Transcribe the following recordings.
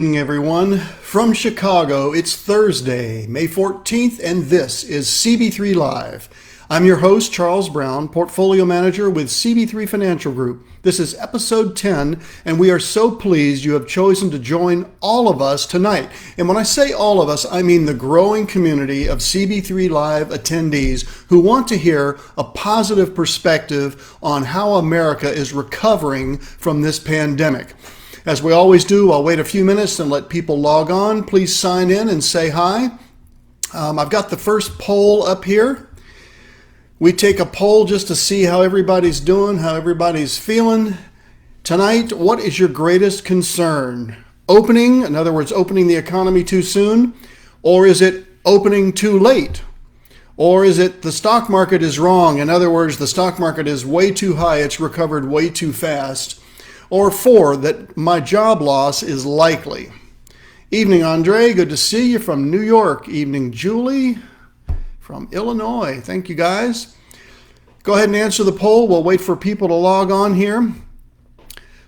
Evening, everyone. From Chicago, it's Thursday, May 14th, and this is CB3 Live. I'm your host, Charles Brown, Portfolio Manager with CB3 Financial Group. This is episode 10, and we are so pleased you have chosen to join all of us tonight. And when I say all of us, I mean the growing community of CB3 Live attendees who want to hear a positive perspective on how America is recovering from this pandemic. As we always do, I'll wait a few minutes and let people log on. Please sign in and say hi. I've got the first poll up here. We take a poll just to see how everybody's doing, how everybody's feeling. Tonight, what is your greatest concern? Opening, in other words, opening the economy too soon? Or is it opening too late? Or is it the stock market is wrong? In other words, the stock market is way too high, it's recovered way too fast. Or 4, that my job loss is likely. Evening, Andre. Good to see you from New York. Evening, Julie from Illinois. Thank you, guys. Go ahead and answer the poll. We'll wait for people to log on here.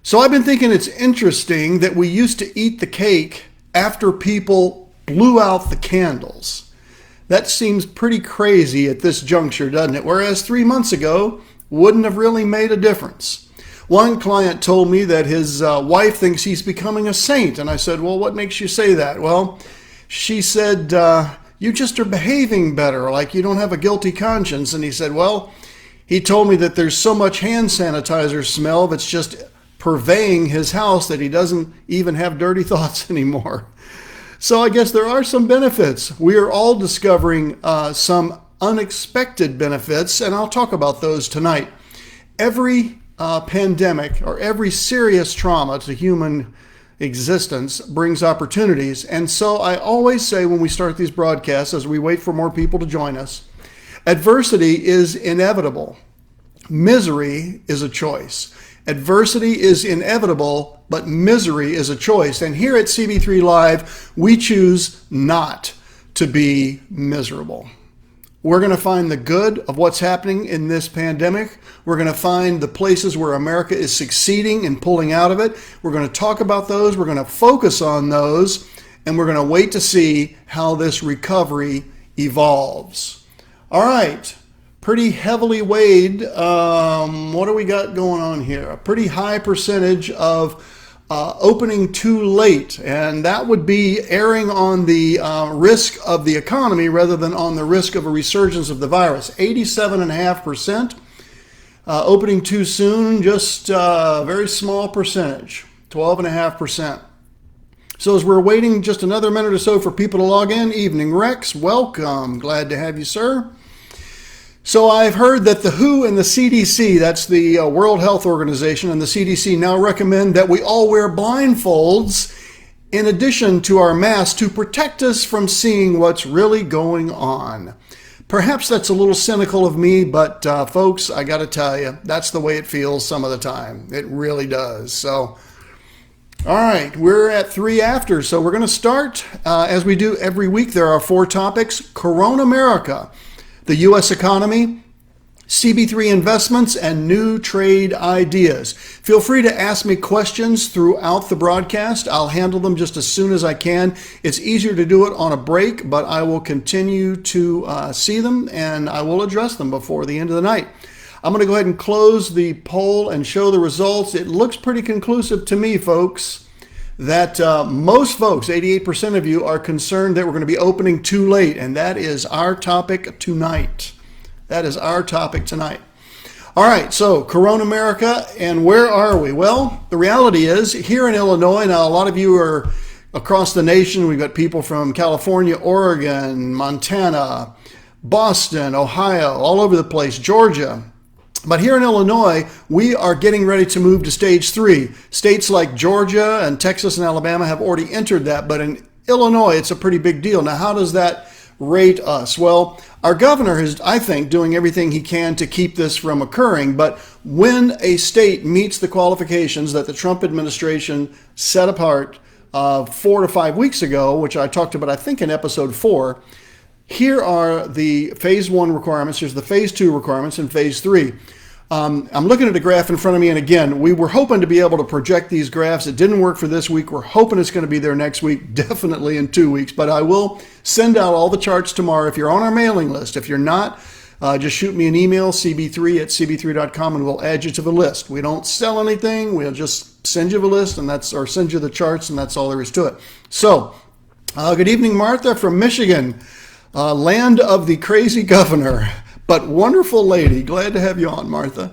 So I've been thinking it's interesting that we used to eat the cake after people blew out the candles. That seems pretty crazy at this juncture, doesn't it? Whereas 3 months ago, wouldn't have really made a difference. One client told me that his wife thinks he's becoming a saint. And I said, well, what makes you say that? Well, she said, you just are behaving better, like you don't have a guilty conscience. And he said, well, he told me that there's so much hand sanitizer smell that's just purveying his house that he doesn't even have dirty thoughts anymore. So I guess there are some benefits. We are all discovering some unexpected benefits, and I'll talk about those tonight. Every pandemic or every serious trauma to human existence brings opportunities. And so I always say when we start these broadcasts, as we wait for more people to join us, adversity is inevitable. Misery is a choice. Adversity is inevitable, but misery is a choice. And here at CB3 Live, we choose not to be miserable. We're going to find the good of what's happening in this pandemic. We're going to find the places where America is succeeding and pulling out of it. We're going to talk about those. We're going to focus on those. And we're going to wait to see how this recovery evolves. All right. Pretty heavily weighed. What do we got going on here? A pretty high percentage of opening too late, and that would be erring on the risk of the economy rather than on the risk of a resurgence of the virus. 87.5%. Opening too soon, just a very small percentage, 12.5%. So as we're waiting just another minute or so for people to log in, evening Rex, welcome. Glad to have you, sir. So I've heard that the WHO and the CDC, that's the World Health Organization, and the CDC now recommend that we all wear blindfolds in addition to our masks to protect us from seeing what's really going on. Perhaps that's a little cynical of me, but folks, I got to tell you, that's the way it feels some of the time. It really does. So, all right, we're at 3 after, so we're going to start. As we do every week, there are 4 topics. Corona America, the U.S. economy, CB3 investments, and new trade ideas. Feel free to ask me questions throughout the broadcast. I'll handle them just as soon as I can. It's easier to do it on a break, but I will continue to see them, and I will address them before the end of the night. I'm going to go ahead and close the poll and show the results. It looks pretty conclusive to me, folks, that most folks, 88% of you, are concerned that we're going to be opening too late, and that is our topic tonight. That is our topic tonight. All right, so Corona America, and where are we? Well, the reality is, here in Illinois, now a lot of you are across the nation. We've got people from California, Oregon, Montana, Boston, Ohio, all over the place, Georgia. But here in Illinois, we are getting ready to move to stage 3. States like Georgia and Texas and Alabama have already entered that, but in Illinois, it's a pretty big deal. Now, how does that rate us? Well, our governor is, I think, doing everything he can to keep this from occurring, but when a state meets the qualifications that the Trump administration set apart 4 to 5 weeks ago, which I talked about, I think, in episode 4, here are the phase 1 requirements. Here's the phase 2 requirements and phase 3. I'm looking at a graph in front of me, and again, we were hoping to be able to project these graphs. It didn't work for this week. We're hoping it's going to be there next week, definitely in 2 weeks. But I will send out all the charts tomorrow if you're on our mailing list. If you're not, just shoot me an email, cb3@cb3.com, and we'll add you to the list. We don't sell anything. We'll just send you the list, or send you the charts, and that's all there is to it. So, good evening, Martha from Michigan, land of the crazy governor. But wonderful lady. Glad to have you on, Martha.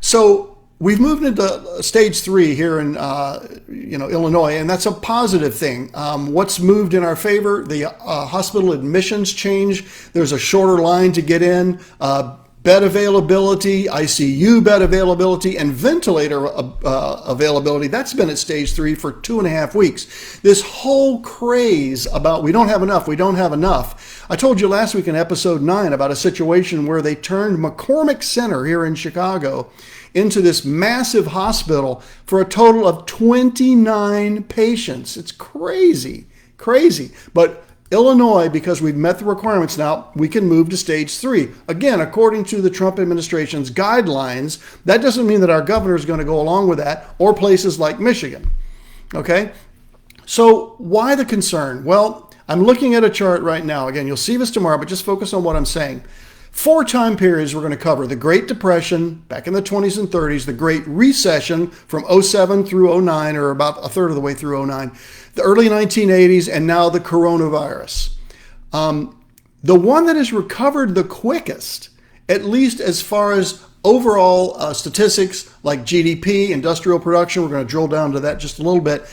So we've moved into stage 3 here in Illinois, and that's a positive thing. What's moved in our favor? The hospital admissions change. There's a shorter line to get in. Bed availability, ICU bed availability, and ventilator availability. That's been at stage 3 for 2.5 weeks. This whole craze about we don't have enough. I told you last week in episode 9 about a situation where they turned McCormick Center here in Chicago into this massive hospital for a total of 29 patients. It's crazy. But Illinois, because we've met the requirements now, we can move to stage 3. Again, according to the Trump administration's guidelines, that doesn't mean that our governor is going to go along with that, or places like Michigan. Okay? So why the concern? Well, I'm looking at a chart right now. Again, you'll see this tomorrow, but just focus on what I'm saying. 4 time periods we're going to cover: the Great Depression back in the 20s and 30s, the Great Recession from 07 through 09, or about a third of the way through 09, the early 1980s, and now the coronavirus. The one that has recovered the quickest, at least as far as overall statistics like GDP, industrial production, we're going to drill down to that just a little bit.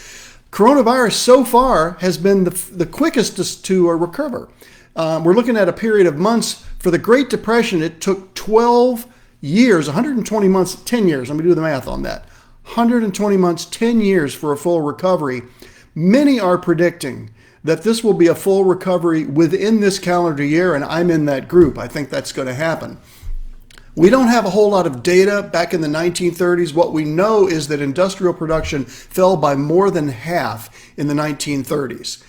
Coronavirus so far has been the quickest to recover. We're looking at a period of months. For the Great Depression, it took 12 years, 120 months, 10 years. Let me do the math on that. 120 months, 10 years for a full recovery. Many are predicting that this will be a full recovery within this calendar year, and I'm in that group. I think that's going to happen. We don't have a whole lot of data back in the 1930s. What we know is that industrial production fell by more than half in the 1930s.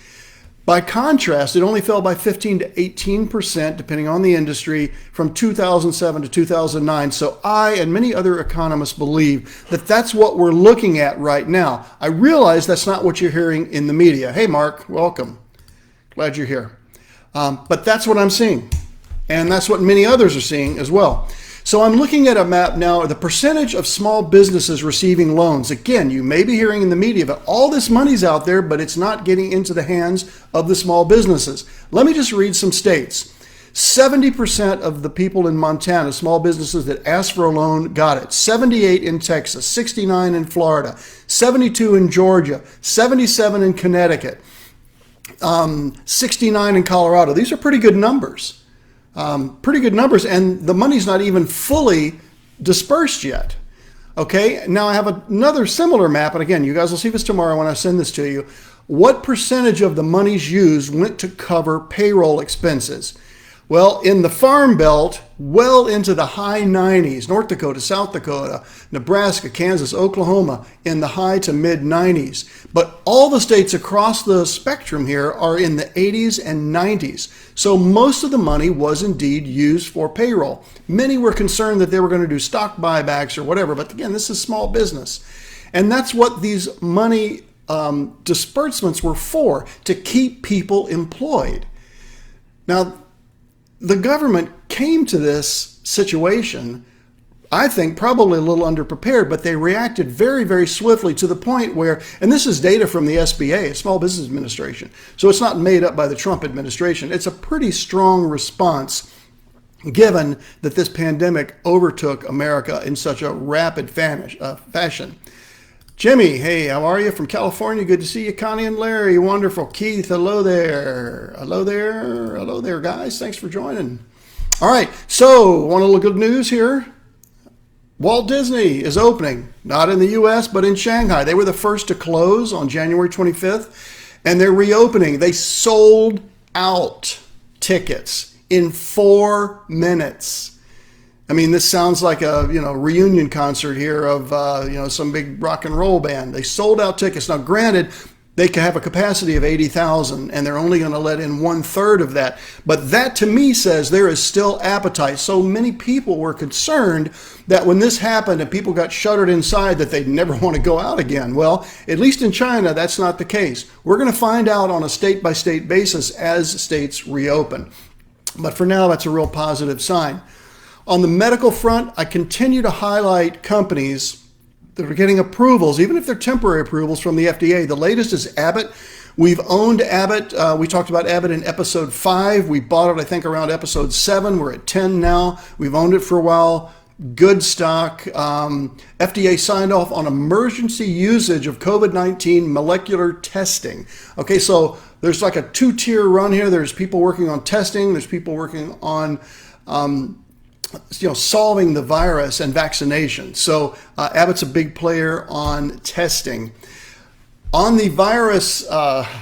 By contrast, it only fell by 15 to 18%, depending on the industry, from 2007 to 2009. So I and many other economists believe that that's what we're looking at right now. I realize that's not what you're hearing in the media. Hey, Mark, welcome. Glad you're here. But that's what I'm seeing. And that's what many others are seeing as well. So I'm looking at a map now, the percentage of small businesses receiving loans. Again, you may be hearing in the media that all this money's out there, but it's not getting into the hands of the small businesses. Let me just read some states. 70% of the people in Montana, small businesses that asked for a loan, got it. 78 in Texas, 69 in Florida, 72 in Georgia, 77 in Connecticut, 69 in Colorado. These are pretty good numbers. And the money's not even fully dispersed yet. Okay, now I have another similar map, and again, you guys will see this tomorrow when I send this to you. What percentage of the monies used went to cover payroll expenses? Well, in the Farm Belt, well into the high 90s, North Dakota, South Dakota, Nebraska, Kansas, Oklahoma, in the high to mid 90s. But all the states across the spectrum here are in the 80s and 90s. So most of the money was indeed used for payroll. Many were concerned that they were going to do stock buybacks or whatever, but again, this is small business. And that's what these money disbursements were for, to keep people employed. Now, the government came to this situation, I think, probably a little underprepared, but they reacted very, very swiftly to the point where, and this is data from the SBA, Small Business Administration, so it's not made up by the Trump administration. It's a pretty strong response given that this pandemic overtook America in such a rapid fashion. Jimmy, hey, how are you? From California. Good to see you. Connie and Larry, wonderful. Keith, hello there. Hello there. Hello there, guys. Thanks for joining. All right, so want a little good news here? Walt Disney is opening, not in the U.S., but in Shanghai. They were the first to close on January 25th, and they're reopening. They sold out tickets in 4 minutes. I mean, this sounds like a reunion concert here of some big rock and roll band. They sold out tickets. Now, granted, They can have a capacity of 80,000 and they're only going to let in 1/3 of that. But that to me says there is still appetite. So many people were concerned that when this happened and people got shuttered inside that they'd never want to go out again. Well, at least in China, that's not the case. We're going to find out on a state-by-state basis as states reopen. But for now, that's a real positive sign. On the medical front, I continue to highlight companies that are getting approvals, even if they're temporary approvals from the FDA. The latest is Abbott. We've owned Abbott. We talked about Abbott in episode 5. We bought it, I think, around episode 7. We're at 10 now. We've owned it for a while. Good stock. FDA signed off on emergency usage of COVID-19 molecular testing. Okay, so there's like a 2-tier run here. There's people working on testing. There's people working on solving the virus and vaccination. So Abbott's a big player on testing. On the virus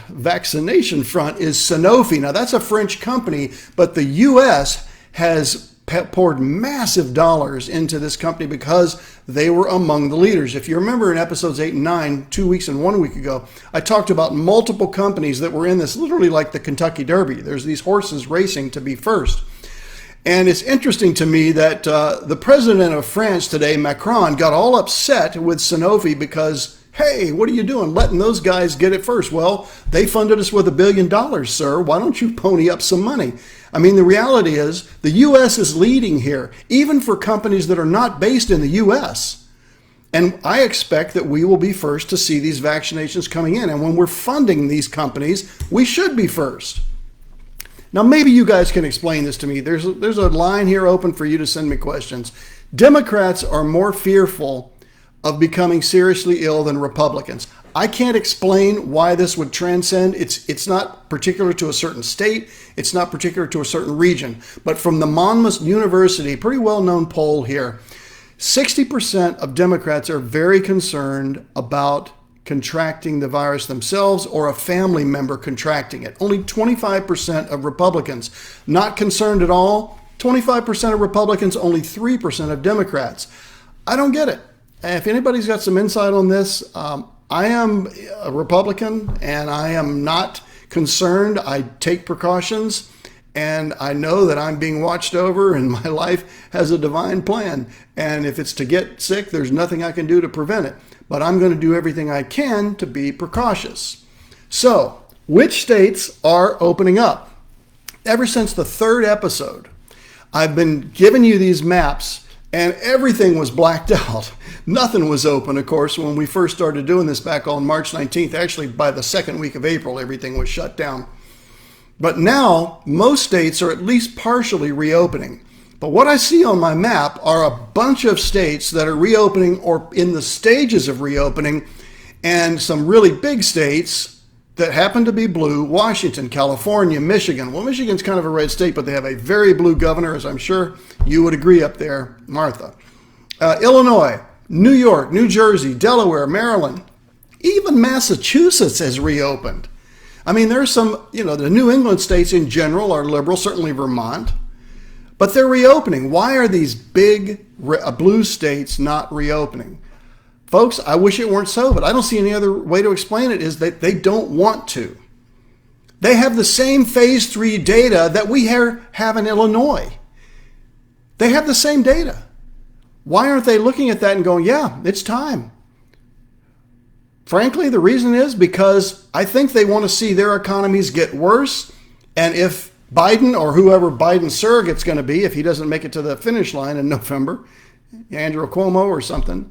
vaccination front is Sanofi. Now that's a French company, but the U.S. has poured massive dollars into this company because they were among the leaders. If you remember in episodes 8 and 9, 2 weeks and 1 week ago, I talked about multiple companies that were in this, literally like the Kentucky Derby. There's these horses racing to be first. And it's interesting to me that the president of France today, Macron, got all upset with Sanofi because, hey, what are you doing letting those guys get it first? Well, they funded us with $1 billion, sir. Why don't you pony up some money? I mean, the reality is the U.S. is leading here, even for companies that are not based in the U.S. And I expect that we will be first to see these vaccinations coming in. And when we're funding these companies, we should be first. Now, maybe you guys can explain this to me. There's a line here open for you to send me questions. Democrats are more fearful of becoming seriously ill than Republicans. I can't explain why this would transcend. It's not particular to a certain state. It's not particular to a certain region. But from the Monmouth University, pretty well-known poll here, 60% of Democrats are very concerned about contracting the virus themselves or a family member contracting it. Only 25% of Republicans not concerned at all. 25% of Republicans, only 3% of Democrats. I don't get it. If anybody's got some insight on this, I am a Republican and I am not concerned. I take precautions and I know that I'm being watched over and my life has a divine plan. And if it's to get sick, there's nothing I can do to prevent it. But I'm going to do everything I can to be precautious. So, which states are opening up? Ever since the 3rd episode, I've been giving you these maps and everything was blacked out. Nothing was open, of course, when we first started doing this back on March 19th. Actually, by the 2nd week of April, everything was shut down. But now, most states are at least partially reopening. But what I see on my map are a bunch of states that are reopening or in the stages of reopening, and some really big states that happen to be blue: Washington, California, Michigan. Well, Michigan's kind of a red state, but they have a very blue governor, as I'm sure you would agree up there, Martha. Illinois, New York, New Jersey, Delaware, Maryland, even Massachusetts has reopened. I mean, there's some, the New England states in general are liberal, certainly Vermont. But they're reopening. Why are these big blue states not reopening? Folks, I wish it weren't so, but I don't see any other way to explain it, is that they don't want to. They have the same phase 3 data that we have in Illinois. They have the same data. Why aren't they looking at that and going, yeah, it's time? Frankly, the reason is because I think they want to see their economies get worse, and if Biden or whoever Biden's surrogate's going to be, if he doesn't make it to the finish line in November, Andrew Cuomo or something,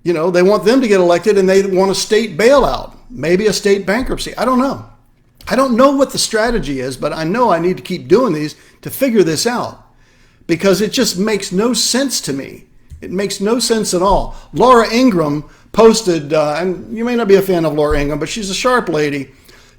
they want them to get elected and they want a state bailout, maybe a state bankruptcy. I don't know. I don't know what the strategy is, but I know I need to keep doing these to figure this out because it just makes no sense to me. It makes no sense at all. Laura Ingraham posted, and you may not be a fan of Laura Ingraham, but she's a sharp lady.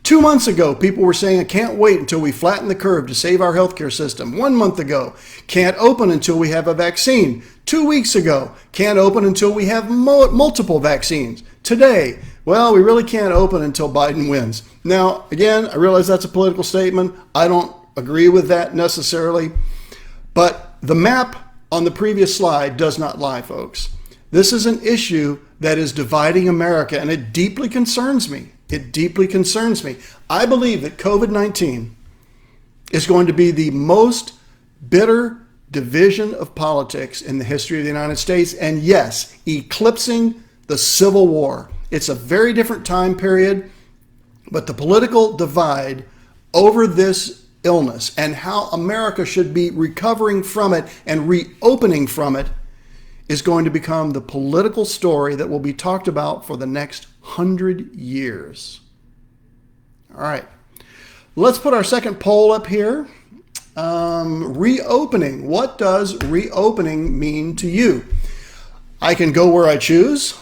2 months ago, people were saying, I can't wait until we flatten the curve to save our healthcare system. 1 month ago, can't open until we have a vaccine. 2 weeks ago, can't open until we have multiple vaccines. Today, well, we really can't open until Biden wins. Now, again, I realize that's a political statement. I don't agree with that necessarily. But the map on the previous slide does not lie, folks. This is an issue that is dividing America, and it deeply concerns me. It deeply concerns me. I believe that COVID-19 is going to be the most bitter division of politics in the history of the United States, and yes, eclipsing the Civil War. It's a very different time period, but the political divide over this illness and how America should be recovering from it and reopening from it is going to become the political story that will be talked about for the next 100 years. All right, let's put our second poll up here. Reopening. What does reopening mean to you? I can go where I choose,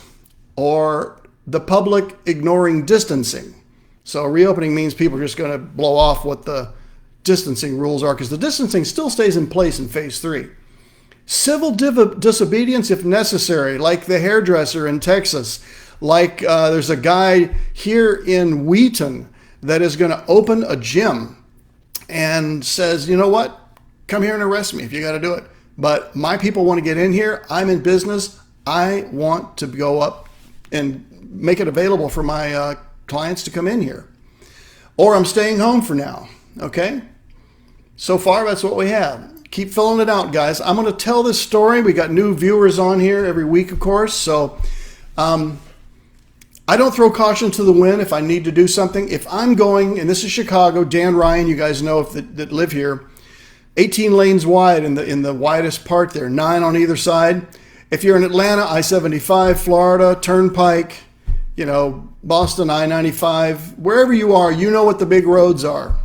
or the public ignoring distancing. So reopening means people are just going to blow off what the distancing rules are, because the distancing still stays in place in phase 3. Civil disobedience if necessary, like the hairdresser in Texas, like there's a guy here in Wheaton that is going to open a gym and says, you know what, come here and arrest me if you got to do it. But my people want to get in here. I'm in business. I want to go up and make it available for my clients to come in here. Or I'm staying home for now. Okay? So far, that's what we have. Keep filling it out, guys. I'm going to tell this story. We got new viewers on here every week, of course. So I don't throw caution to the wind if I need to do something. If I'm going, and this is Chicago, Dan Ryan, you guys know that live here, 18 lanes wide in the widest part there, 9 on either side. If you're in Atlanta, I-75, Florida, Turnpike, Boston, I-95, wherever you are, you know what the big roads are.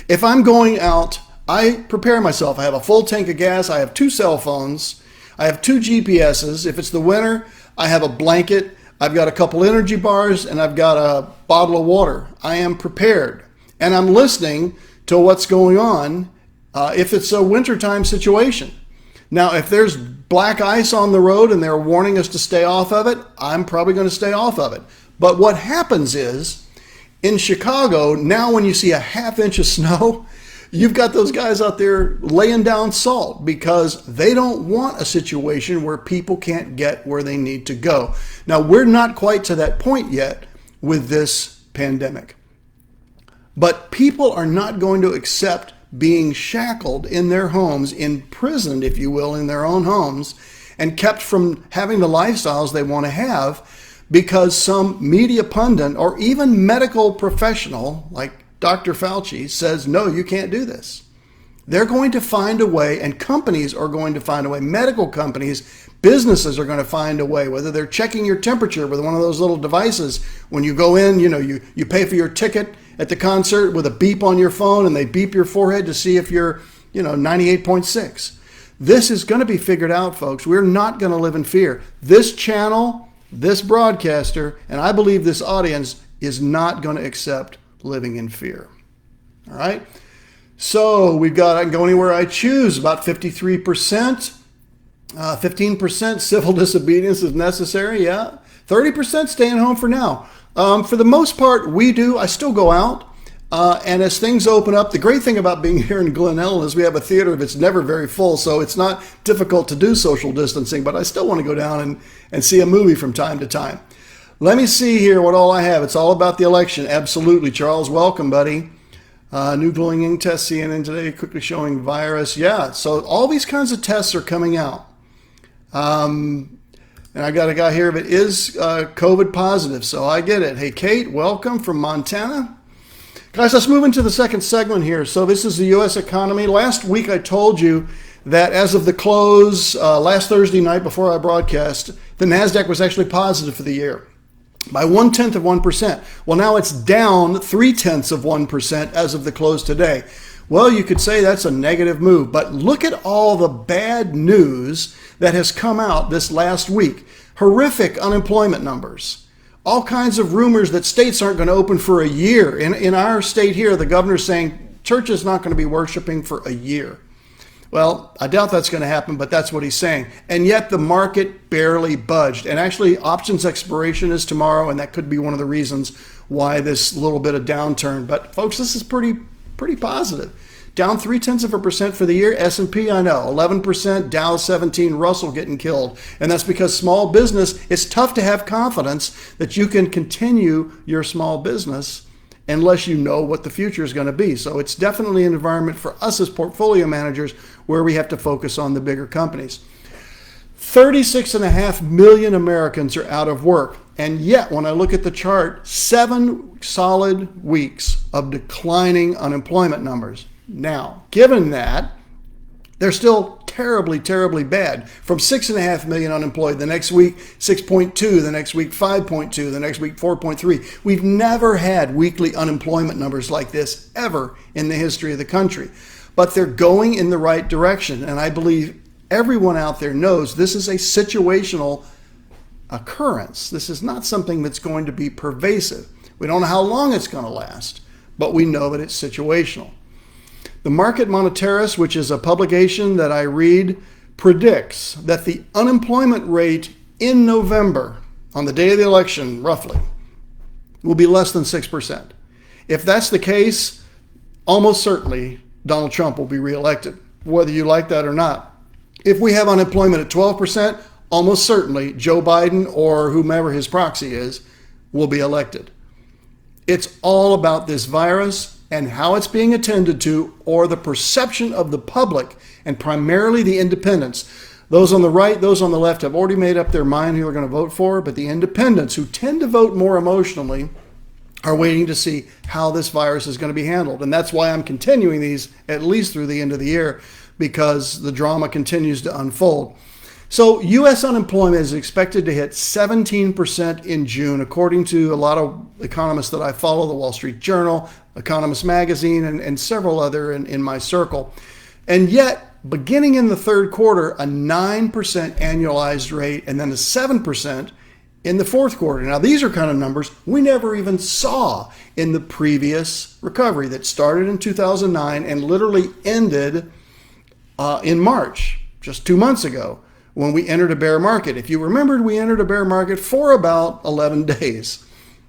If I'm going out, I prepare myself. I have a full tank of gas. I have 2 cell phones. I have 2 GPSs. If it's the winter, I have a blanket. I've got a couple energy bars, and I've got a bottle of water. I am prepared, and I'm listening to what's going on if it's a wintertime situation. Now, if there's black ice on the road and they're warning us to stay off of it, I'm probably going to stay off of it. But what happens is, in Chicago, now when you see a ½ inch of snow, you've got those guys out there laying down salt because they don't want a situation where people can't get where they need to go. Now, we're not quite to that point yet with this pandemic. But people are not going to accept being shackled in their homes, imprisoned, if you will, in their own homes, and kept from having the lifestyles they want to have because some media pundit or even medical professional like Dr. Fauci says, no, you can't do this. They're going to find a way, and companies are going to find a way. Medical companies, businesses are going to find a way, whether they're checking your temperature with one of those little devices. When you go in, you pay for your ticket at the concert with a beep on your phone, and they beep your forehead to see if you're, 98.6. This is going to be figured out, folks. We're not going to live in fear. This channel, this broadcaster, and I believe this audience is not going to accept living in fear. All right. So we've got, I can go anywhere I choose, about 53%, 15% civil disobedience is necessary. Yeah. 30% staying home for now. For the most part, I still go out. And as things open up, the great thing about being here in Glen Ellen is we have a theater that's never very full. So it's not difficult to do social distancing, but I still want to go down and see a movie from time to time. Let me see here what all I have. It's all about the election. Absolutely. Charles, welcome, buddy. New glowing test CNN today, quickly showing virus. Yeah, so all these kinds of tests are coming out. And I got a guy here that is COVID positive, so I get it. Hey, Kate, welcome from Montana. Guys, let's move into the second segment here. So this is the U.S. economy. Last week I told you that as of the close, last Thursday night before I broadcast, the NASDAQ was actually positive for the year by 0.1%. Well, now it's down 0.3% as of the close today. Well, you could say that's a negative move, but look at all the bad news that has come out this last week. Horrific unemployment numbers. All kinds of rumors that states aren't going to open for a year. In our state here, the governor's saying church is not going to be worshiping for a year. Well, I doubt that's going to happen, but that's what he's saying. And yet the market barely budged. And actually, options expiration is tomorrow, and that could be one of the reasons why this little bit of downturn. But folks, this is pretty positive. Down 0.3% for the year. S&P, I know, 11%, Dow 17, Russell getting killed. And that's because small business, it's tough to have confidence that you can continue your small business unless you know what the future is going to be. So it's definitely an environment for us as portfolio managers where we have to focus on the bigger companies. 36.5 million Americans are out of work. And yet, when I look at the chart, 7 solid weeks of declining unemployment numbers. Now, given that, they're still terribly, terribly bad. From 6.5 million unemployed, the next week 6.2, the next week 5.2, the next week 4.3. We've never had weekly unemployment numbers like this ever in the history of the country. But they're going in the right direction, and I believe everyone out there knows this is a situational occurrence. This is not something that's going to be pervasive. We don't know how long it's going to last, but we know that it's situational. The Market Monetarist, which is a publication that I read, predicts that the unemployment rate in November, on the day of the election, roughly, will be less than 6%. If that's the case, almost certainly Donald Trump will be reelected, whether you like that or not. If we have unemployment at 12%, almost certainly Joe Biden or whomever his proxy is will be elected. It's all about this virus and how it's being attended to, or the perception of the public, and primarily the independents. Those on the right, those on the left have already made up their mind who they're going to vote for, but the independents, who tend to vote more emotionally, are waiting to see how this virus is going to be handled. And that's why I'm continuing these at least through the end of the year, because the drama continues to unfold. So U.S. unemployment is expected to hit 17% in June, according to a lot of economists that I follow, the Wall Street Journal, Economist Magazine, and several other in my circle. And yet, beginning in the third quarter, a 9% annualized rate, and then a 7% in the fourth quarter. Now, these are kind of numbers we never even saw in the previous recovery that started in 2009 and literally ended in March, just 2 months ago, when we entered a bear market. If you remembered, we entered a bear market for about 11 days.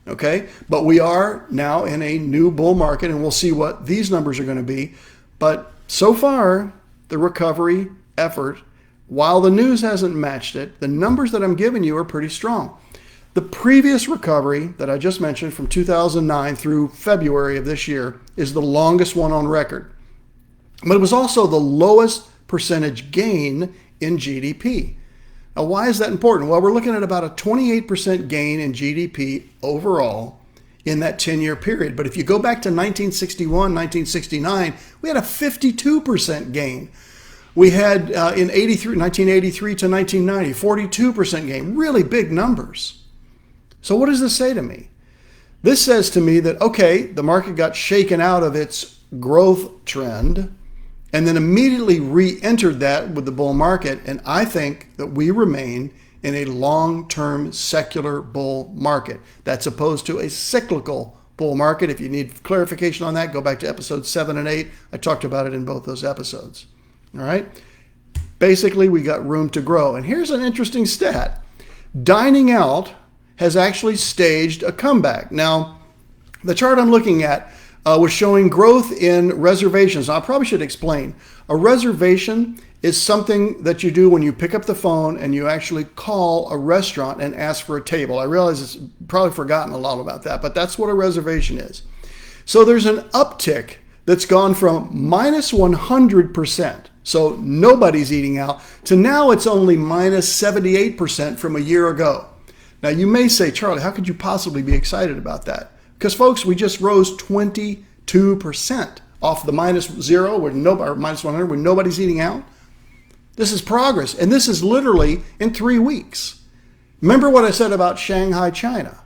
Okay, but we are now in a new bull market, and we'll see what these numbers are going to be. But so far, the recovery effort, while the news hasn't matched it, the numbers that I'm giving you are pretty strong. The previous recovery that I just mentioned from 2009 through February of this year is the longest one on record. But it was also the lowest percentage gain in GDP. Now, why is that important? Well, we're looking at about a 28% gain in GDP overall in that 10-year period. But if you go back to 1961, 1969, we had a 52% gain. We had in 1983 to 1990, 42% gain, really big numbers. So what does this say to me? This says to me that, okay, the market got shaken out of its growth trend and then immediately re-entered that with the bull market. And I think that we remain in a long-term secular bull market. That's opposed to a cyclical bull market. If you need clarification on that, go back to episodes 7 and 8. I talked about it in both those episodes. All right? Basically, we got room to grow. And here's an interesting stat. Dining out has actually staged a comeback. Now, the chart I'm looking at was showing growth in reservations. Now, I probably should explain. A reservation is something that you do when you pick up the phone and you actually call a restaurant and ask for a table. I realize it's probably forgotten a lot about that, but that's what a reservation is. So there's an uptick that's gone from minus 100%, so nobody's eating out, to now it's only minus 78% from a year ago. Now, you may say, Charlie, how could you possibly be excited about that? Because, folks, we just rose 22% off the minus 0, or minus 100, where nobody's eating out. This is progress, and this is literally in 3 weeks. Remember what I said about Shanghai, China?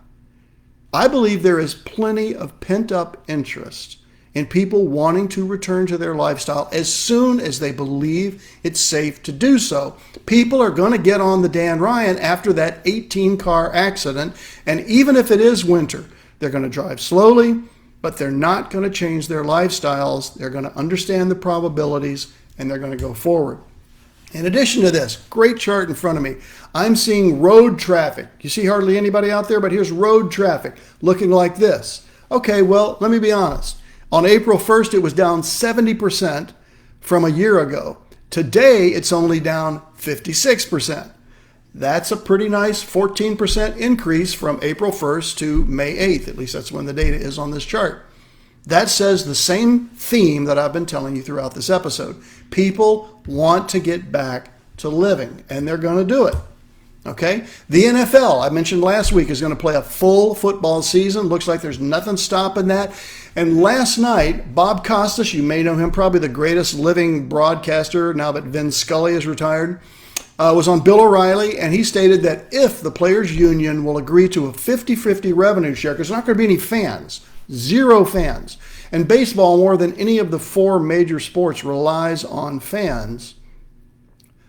I believe there is plenty of pent-up interest in people wanting to return to their lifestyle as soon as they believe it's safe to do so. People are going to get on the Dan Ryan after that 18-car accident, and even if it is winter, they're going to drive slowly, but they're not going to change their lifestyles. They're going to understand the probabilities, and they're going to go forward. In addition to this, great chart in front of me, I'm seeing road traffic. You see hardly anybody out there, but here's road traffic looking like this. Okay, well, let me be honest. On April 1st, it was down 70% from a year ago. Today, it's only down 56%. That's a pretty nice 14% increase from April 1st to May 8th. At least that's when the data is on this chart. That says the same theme that I've been telling you throughout this episode. People want to get back to living, and they're going to do it. Okay? The NFL, I mentioned last week, is going to play a full football season. Looks like there's nothing stopping that. And last night, Bob Costas, you may know him, probably the greatest living broadcaster now that Vin Scully is retired, was on Bill O'Reilly, and he stated that if the players' union will agree to a 50-50 revenue share, because there's not going to be any fans, 0 fans, and baseball, more than any of the 4 major sports, relies on fans.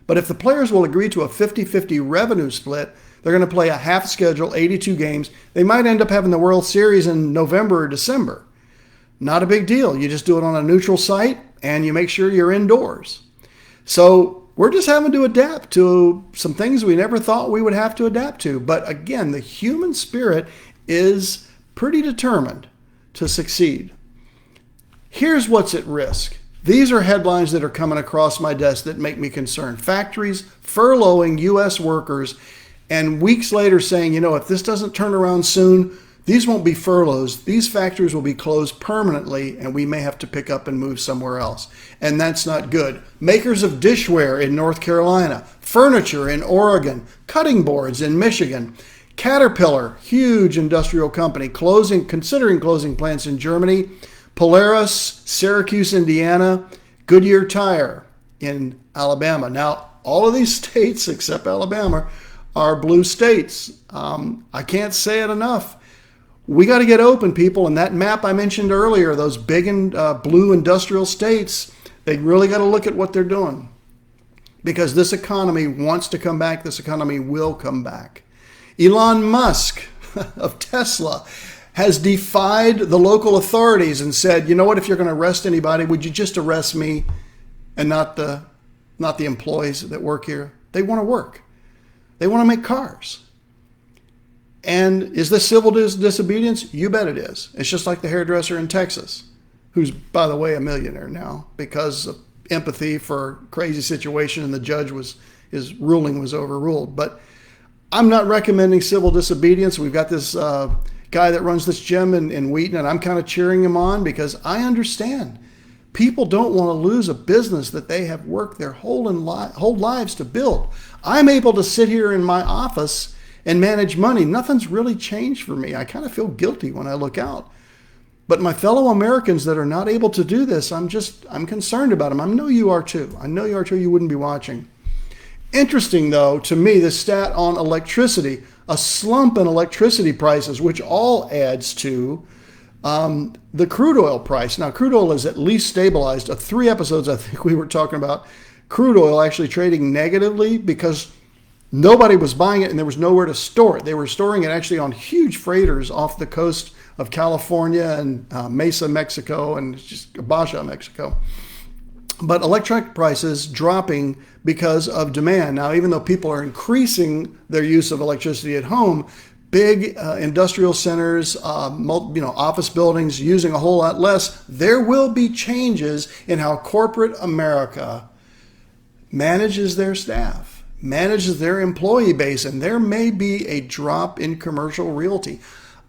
But if the players will agree to a 50-50 revenue split, they're going to play a half schedule, 82 games. They might end up having the World Series in November or December. Not a big deal. You just do it on a neutral site and you make sure you're indoors. So we're just having to adapt to some things we never thought we would have to adapt to. But again, the human spirit is pretty determined to succeed. Here's what's at risk. These are headlines that are coming across my desk that make me concerned. Factories furloughing U.S. workers and weeks later saying, if this doesn't turn around soon, these won't be furloughs. These factories will be closed permanently and we may have to pick up and move somewhere else. And that's not good. Makers of dishware in North Carolina, furniture in Oregon, cutting boards in Michigan, Caterpillar, huge industrial company, considering closing plants in Germany, Polaris, Syracuse, Indiana, Goodyear Tire in Alabama. Now, all of these states, except Alabama, are blue states. I can't say it enough. We got to get open, people. And that map I mentioned earlier, those big and blue industrial states, they really got to look at what they're doing. Because this economy wants to come back. This economy will come back. Elon Musk of Tesla has defied the local authorities and said, you know what, if you're going to arrest anybody, would you just arrest me and not the employees that work here? They want to work. They want to make cars. And is this civil disobedience? You bet it is. It's just like the hairdresser in Texas, who's, by the way, a millionaire now because of empathy for a crazy situation and his ruling was overruled. But I'm not recommending civil disobedience. We've got this guy that runs this gym in Wheaton, and I'm kind of cheering him on because I understand people don't want to lose a business that they have worked their whole lives to build. I'm able to sit here in my office and manage money. Nothing's really changed for me. I kind of feel guilty when I look out. But my fellow Americans that are not able to do this, I'm concerned about them. I know you are too. I know you are too. You wouldn't be watching. Interesting, though, to me, the stat on electricity, a slump in electricity prices, which all adds to the crude oil price. Now, crude oil is at least stabilized. 3 episodes, I think we were talking about crude oil actually trading negatively because nobody was buying it and there was nowhere to store it. They were storing it actually on huge freighters off the coast of California and Mesa, Mexico, and just Baja, Mexico. But electric prices dropping because of demand. Now, even though people are increasing their use of electricity at home, big industrial centers, office buildings using a whole lot less, there will be changes in how corporate America manages their staff, manages their employee base, and there may be a drop in commercial realty.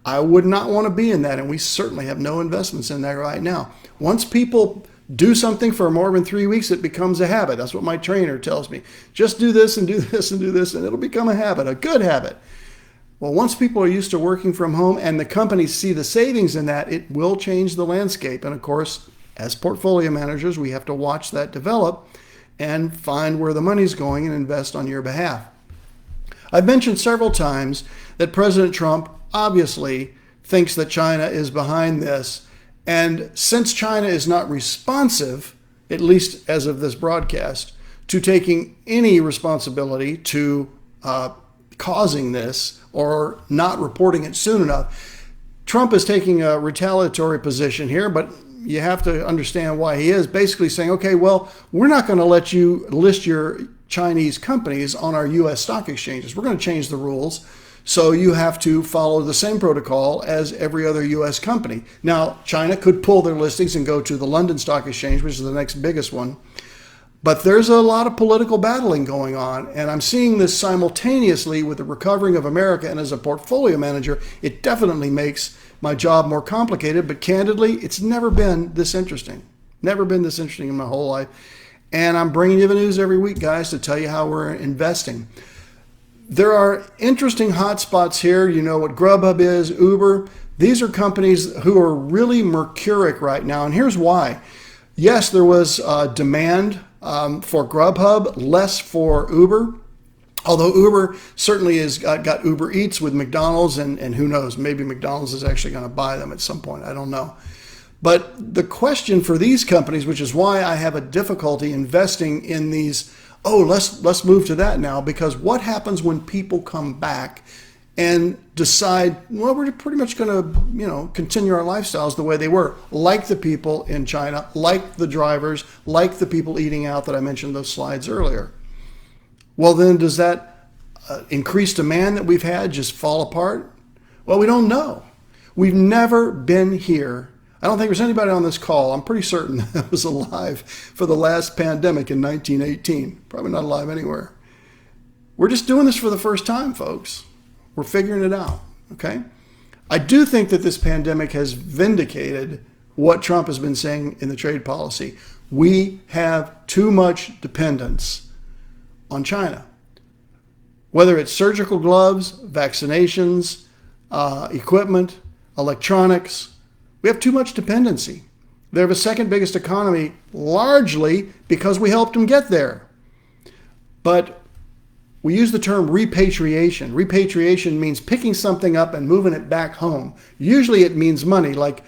I would not want to be in that, and we certainly have no investments in that right now. Once people do something for more than 3 weeks, it becomes a habit. That's what my trainer tells me. Just do this and do this and do this, and it'll become a habit, a good habit. Well, once people are used to working from home and the companies see the savings in that, it will change the landscape. And of course, as portfolio managers, we have to watch that develop and find where the money's going and invest on your behalf. I've mentioned several times that President Trump obviously thinks that China is behind this. And since China is not responsive, at least as of this broadcast, to taking any responsibility to causing this or not reporting it soon enough, Trump is taking a retaliatory position here, but you have to understand why he is basically saying, okay, well, we're not going to let you list your Chinese companies on our U.S. stock exchanges. We're going to change the rules So you have to follow the same protocol as every other U.S. company. Now, China could pull their listings and go to the London Stock Exchange, which is the next biggest one. But there's a lot of political battling going on, and I'm seeing this simultaneously with the recovering of America. And as a portfolio manager, it definitely makes my job more complicated. But candidly, it's never been this interesting. Never been this interesting in my whole life. And I'm bringing you the news every week, guys, to tell you how we're investing. There are interesting hotspots here. You know what Grubhub is, Uber. These are companies who are really mercuric right now. And here's why. Yes, there was demand for Grubhub, less for Uber. Although Uber certainly has got Uber Eats with McDonald's, and who knows, maybe McDonald's is actually going to buy them at some point. I don't know. But the question for these companies, which is why I have a difficulty investing in these, let's move to that now, because what happens when people come back and decide, well, we're pretty much going to, continue our lifestyles the way they were, like the people in China, like the drivers, like the people eating out that I mentioned those slides earlier. Well, then does that increased demand that we've had just fall apart? Well, we don't know. We've never been here. I don't think there's anybody on this call, I'm pretty certain, that was alive for the last pandemic in 1918. Probably not alive anywhere. We're just doing this for the first time, folks. We're figuring it out, okay? I do think that this pandemic has vindicated what Trump has been saying in the trade policy. We have too much dependence on China. Whether it's surgical gloves, vaccinations, equipment, electronics, we have too much dependency. They're the second biggest economy, largely because we helped them get there. But we use the term repatriation. Repatriation means picking something up and moving it back home. Usually it means money, like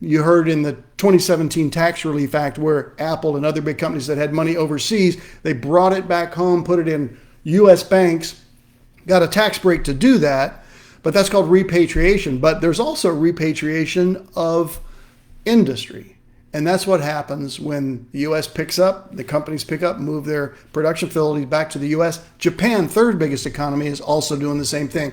you heard in the 2017 Tax Relief Act, where Apple and other big companies that had money overseas, they brought it back home, put it in U.S. banks, got a tax break to do that, but that's called repatriation. But there's also repatriation of industry. And that's what happens when the U.S. picks up, the companies pick up, move their production facilities back to the U.S. Japan, third biggest economy, is also doing the same thing.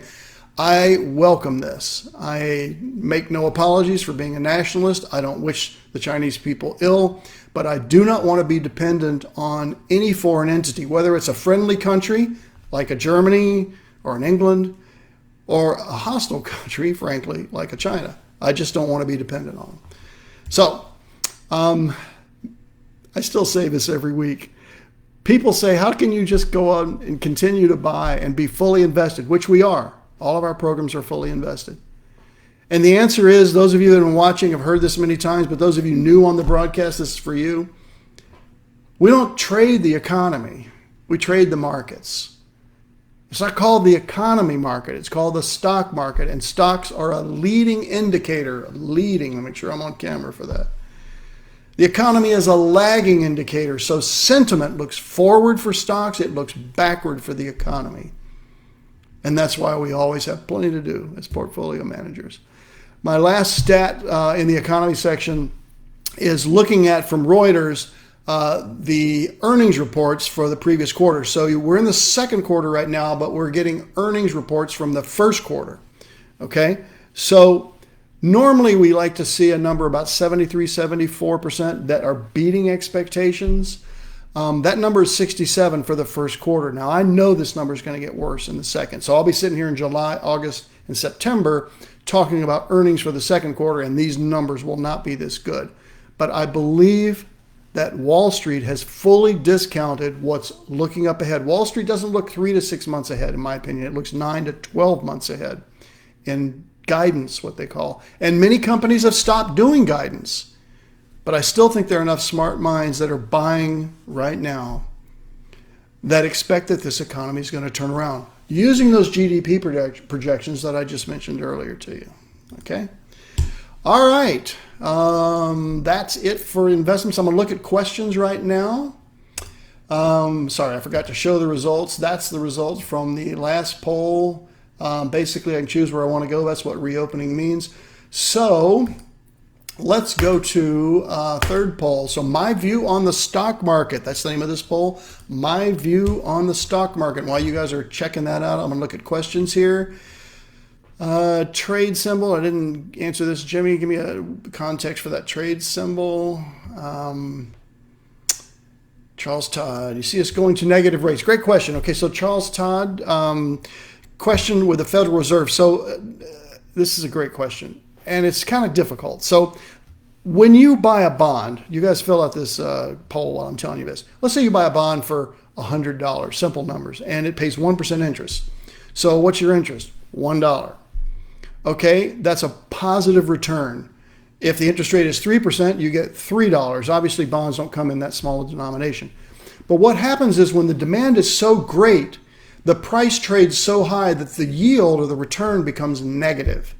I welcome this. I make no apologies for being a nationalist. I don't wish the Chinese people ill, but I do not want to be dependent on any foreign entity, whether it's a friendly country like a Germany or an England, or a hostile country, frankly, like a China. I just don't want to be dependent on them. So, I still say this every week. People say, how can you just go on and continue to buy and be fully invested, which we are. All of our programs are fully invested. And the answer is, those of you that have been watching have heard this many times, but those of you new on the broadcast, this is for you. We don't trade the economy. We trade the markets. It's not called the economy market. It's called the stock market. And stocks are a leading indicator. Leading. Let me make sure I'm on camera for that. The economy is a lagging indicator. So sentiment looks forward for stocks. It looks backward for the economy. And that's why we always have plenty to do as portfolio managers. My last stat in the economy section is looking at, from Reuters, the earnings reports for the previous quarter. So we're in the second quarter right now, but we're getting earnings reports from the first quarter. Okay, so normally we like to see a number about 73, 74% that are beating expectations. That number is 67 for the first quarter. Now, I know this number is going to get worse in the second. So I'll be sitting here in July, August, and September talking about earnings for the second quarter, and these numbers will not be this good. But I believe that Wall Street has fully discounted what's looking up ahead. Wall Street doesn't look 3 to 6 months ahead, in my opinion. It looks 9 to 12 months ahead in guidance, what they call. And many companies have stopped doing guidance. But I still think there are enough smart minds that are buying right now that expect that this economy is going to turn around, using those GDP projections that I just mentioned earlier to you. Okay? All right. That's it for investments. I'm going to look at questions right now. Sorry, I forgot to show the results. That's the results from the last poll. Basically, I can choose where I want to go. That's what reopening means. So let's go to third poll. So my view on the stock market. That's the name of this poll. My view on the stock market. While you guys are checking that out, I'm going to look at questions here. Trade symbol. I didn't answer this. Jimmy, give me a context for that trade symbol. Charles Todd, you see us going to negative rates. Great question. Okay, so Charles Todd, question with the Federal Reserve. So this is a great question, and it's kind of difficult. So when you buy a bond, you guys fill out this poll while I'm telling you this. Let's say you buy a bond for $100, simple numbers, and it pays 1% interest. So what's your interest? $1. Okay, that's a positive return. If the interest rate is 3%, you get $3. Obviously, bonds don't come in that small a denomination. But what happens is when the demand is so great, the price trades so high that the yield or the return becomes negative.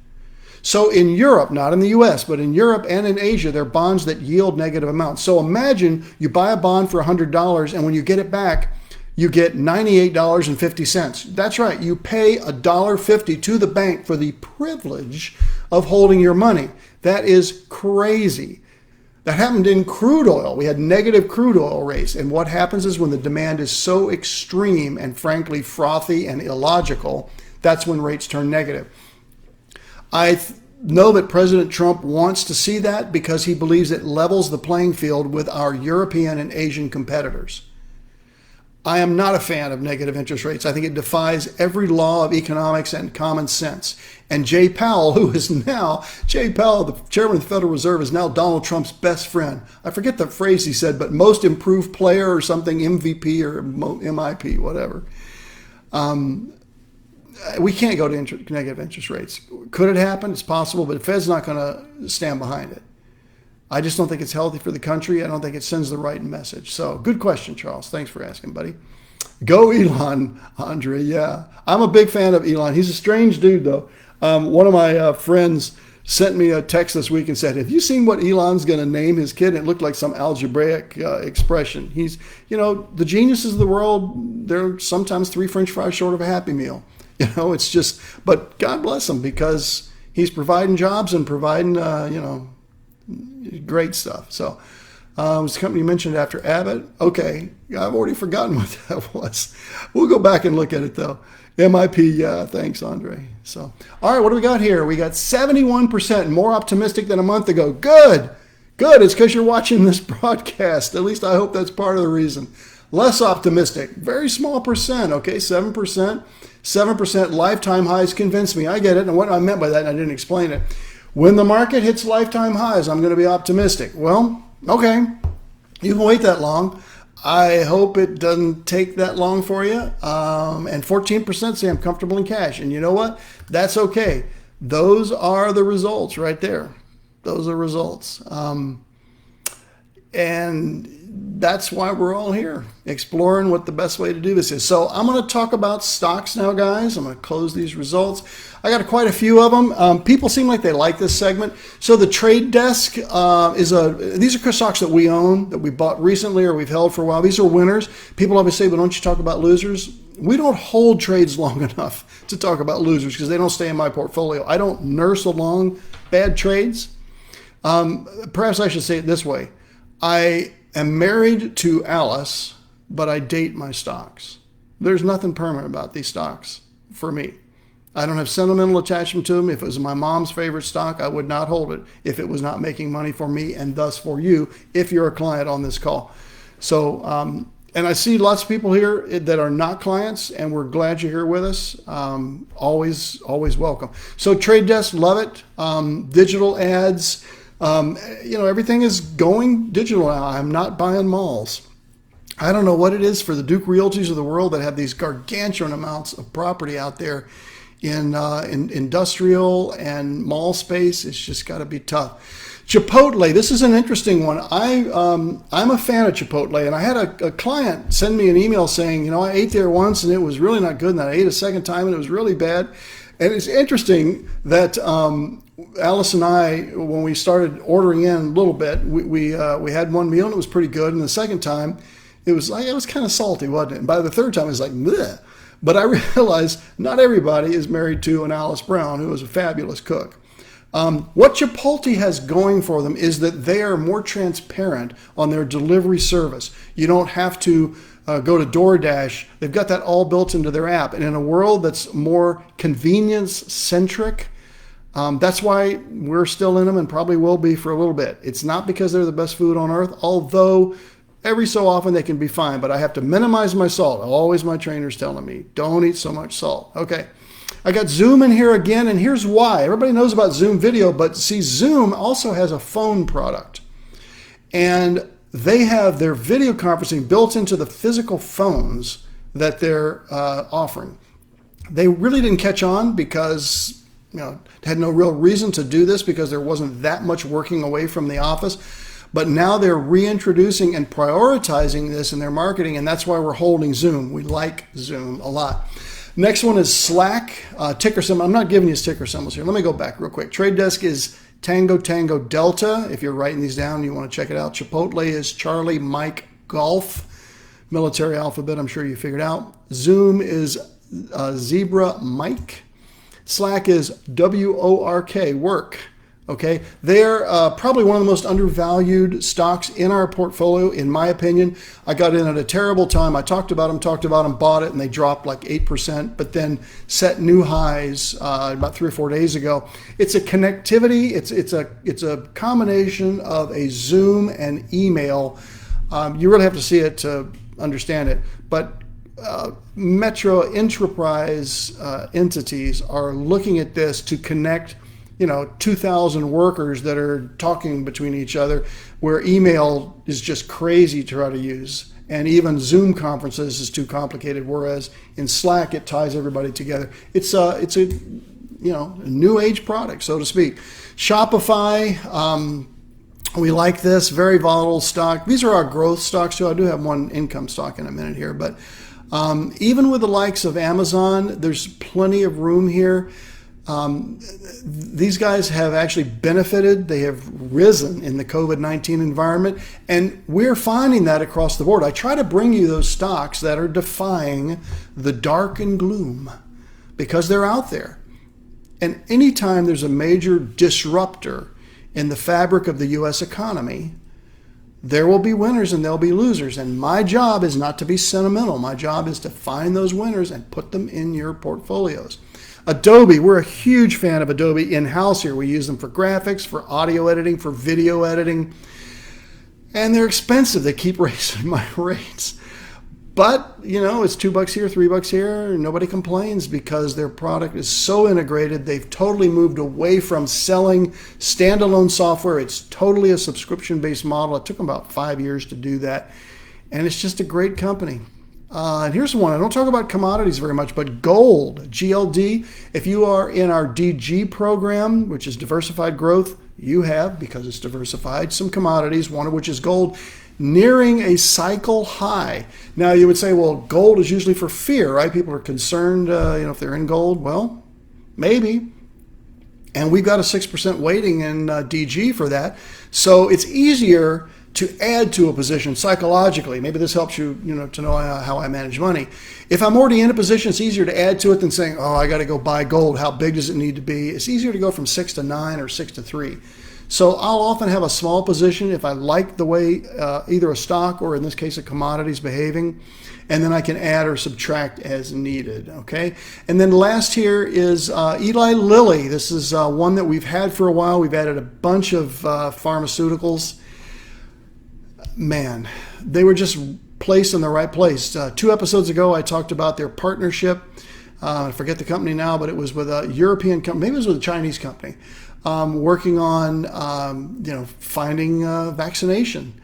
So in Europe, not in the US, but in Europe and in Asia, there are bonds that yield negative amounts. So imagine you buy a bond for $100, and when you get it back, you get $98.50. That's right, you pay $1.50 to the bank for the privilege of holding your money. That is crazy. That happened in crude oil. We had negative crude oil rates. And what happens is when the demand is so extreme and frankly frothy and illogical, that's when rates turn negative. I know that President Trump wants to see that because he believes it levels the playing field with our European and Asian competitors. I am not a fan of negative interest rates. I think it defies every law of economics and common sense. And Jay Powell, the chairman of the Federal Reserve, is now Donald Trump's best friend. I forget the phrase he said, but most improved player or something, MVP or MIP, whatever. We can't go to negative interest rates. Could it happen? It's possible, but the Fed's not going to stand behind it. I just don't think it's healthy for the country. I don't think it sends the right message. So good question, Charles. Thanks for asking, buddy. Go Elon, Andre. Yeah, I'm a big fan of Elon. He's a strange dude, though. One of my friends sent me a text this week and said, have you seen what Elon's going to name his kid? And it looked like some algebraic expression. He's, the geniuses of the world, they're sometimes 3 French fries short of a Happy Meal. It's just, but God bless him because he's providing jobs and providing, great stuff. So it was a company you mentioned after Abbott. Okay, I've already forgotten what that was. We'll go back and look at it though. MIP, yeah, thanks, Andre. So, all right, what do we got here? We got 71% more optimistic than a month ago. Good. It's because you're watching this broadcast. At least I hope that's part of the reason. Less optimistic, very small percent, okay, 7%. 7% lifetime highs convince me. I get it. And what I meant by that, and I didn't explain it. When the market hits lifetime highs, I'm going to be optimistic. Well, okay, you can wait that long. I hope it doesn't take that long for you. And 14% say I'm comfortable in cash. And you know what? That's okay. Those are the results right there. Those are results. And that's why we're all here, exploring what the best way to do this is. So I'm going to talk about stocks now, guys. I'm going to close these results. I got quite a few of them. People seem like they like this segment. So the trade desk these are stocks that we own, that we bought recently or we've held for a while. These are winners. People always say, well, don't you talk about losers? We don't hold trades long enough to talk about losers because they don't stay in my portfolio. I don't nurse along bad trades. Perhaps I should say it this way. I am married to Alice, but I date my stocks. There's nothing permanent about these stocks for me. I don't have sentimental attachment to them. If it was my mom's favorite stock, I would not hold it if it was not making money for me and thus for you if you're a client on this call. So, and I see lots of people here that are not clients, and we're glad you're here with us. Always welcome. So Trade Desk, love it. Digital ads. Everything is going digital now. I'm not buying malls. I don't know what it is for the Duke Realties of the world that have these gargantuan amounts of property out there in industrial and mall space. It's just got to be tough. Chipotle, this is an interesting one. I'm a fan of Chipotle, and I had a client send me an email saying, I ate there once and it was really not good, and then I ate a second time and it was really bad. And it's interesting that Alice and I, when we started ordering in a little bit, we had one meal and it was pretty good, and the second time it was kind of salty, wasn't it? And by the third time it was like bleh. But I realized not everybody is married to an Alice Brown, who is a fabulous cook. What Chipotle has going for them is that they are more transparent on their delivery service. You don't have to go to DoorDash. They've got that all built into their app. And in a world that's more convenience-centric, that's why we're still in them and probably will be for a little bit. It's not because they're the best food on earth, although every so often they can be fine. But I have to minimize my salt. Always my trainer's telling me, don't eat so much salt. Okay. I got Zoom in here again, and here's why. Everybody knows about Zoom video, but see, Zoom also has a phone product. And they have their video conferencing built into the physical phones that they're offering. They really didn't catch on because had no real reason to do this because there wasn't that much working away from the office. But now they're reintroducing and prioritizing this in their marketing, and that's why we're holding Zoom. We like Zoom a lot. Next one is Slack, ticker symbol. I'm not giving you ticker symbols here. Let me go back real quick. Trade Desk is Tango Tango Delta. If you're writing these down, you want to check it out. Chipotle is Charlie Mike Golf. Military alphabet, I'm sure you figured out. Zoom is Zebra Mike. Slack is WORK, work. Okay, they're probably one of the most undervalued stocks in our portfolio, in my opinion. I got in at a terrible time. I talked about them, bought it, and they dropped like 8%, but then set new highs about 3 or 4 days ago. It's a connectivity. It's a combination of a Zoom and email. You really have to see it to understand it, but Metro Enterprise entities are looking at this to connect 2,000 workers that are talking between each other, where email is just crazy to try to use. And even Zoom conferences is too complicated, whereas in Slack, it ties everybody together. It's a new age product, so to speak. Shopify, we like this, very volatile stock. These are our growth stocks too. I do have one income stock in a minute here, but even with the likes of Amazon, there's plenty of room here. These guys have actually benefited. They have risen in the COVID-19 environment, and we're finding that across the board. I try to bring you those stocks that are defying the dark and gloom because they're out there. And anytime there's a major disruptor in the fabric of the U.S. economy, there will be winners and there'll be losers. And my job is not to be sentimental. My job is to find those winners and put them in your portfolios. Adobe, we're a huge fan of Adobe in-house here. We use them for graphics, for audio editing, for video editing. And they're expensive. They keep raising my rates. But, it's $2 here, $3 here. Nobody complains because their product is so integrated. They've totally moved away from selling standalone software. It's totally a subscription-based model. It took them about 5 years to do that. And it's just a great company. And here's one. I don't talk about commodities very much, but gold, GLD. If you are in our DG program, which is diversified growth, you have, because it's diversified, some commodities, one of which is gold, nearing a cycle high. Now you would say, well, gold is usually for fear, right? People are concerned, if they're in gold. Well, maybe. And we've got a 6% weighting in DG for that. So it's easier to add to a position psychologically. Maybe this helps you, to know how I manage money. If I'm already in a position, it's easier to add to it than saying, I got to go buy gold. How big does it need to be? It's easier to go from 6 to 9 or 6 to 3. So I'll often have a small position if I like the way either a stock or in this case a commodity is behaving, and then I can add or subtract as needed, okay? And then last here is Eli Lilly. This is one that we've had for a while. We've added a bunch of pharmaceuticals. Man, they were just placed in the right place. 2 episodes ago, I talked about their partnership. I forget the company now, but it was with a European company. Maybe it was with a Chinese company, working on finding vaccination.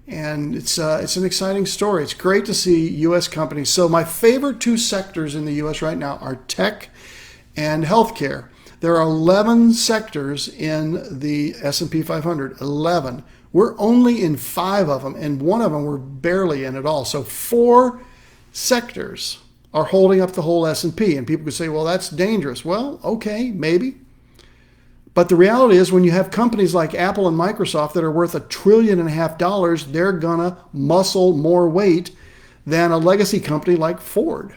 And it's an exciting story. It's great to see U.S. companies. So my favorite 2 sectors in the U.S. right now are tech and healthcare. There are 11 sectors in the S&P 500, 11. We're only in 5 of them, and 1 of them we're barely in at all. So 4 sectors are holding up the whole S&P. And people could say, well, that's dangerous. Well, okay, maybe. But the reality is when you have companies like Apple and Microsoft that are worth $1.5 trillion, they're going to muscle more weight than a legacy company like Ford.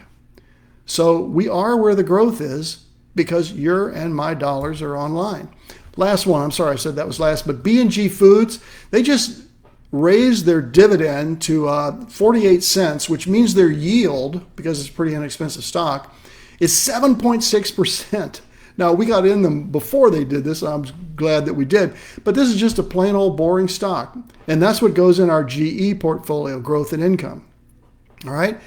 So we are where the growth is because your and my dollars are online. Last one, I'm sorry I said that was last, but B&G Foods, they just raised their dividend to 48 cents, which means their yield, because it's pretty inexpensive stock, is 7.6%. Now, we got in them before they did this. I'm glad that we did. But this is just a plain old boring stock. And that's what goes in our GE portfolio, growth and income. All right.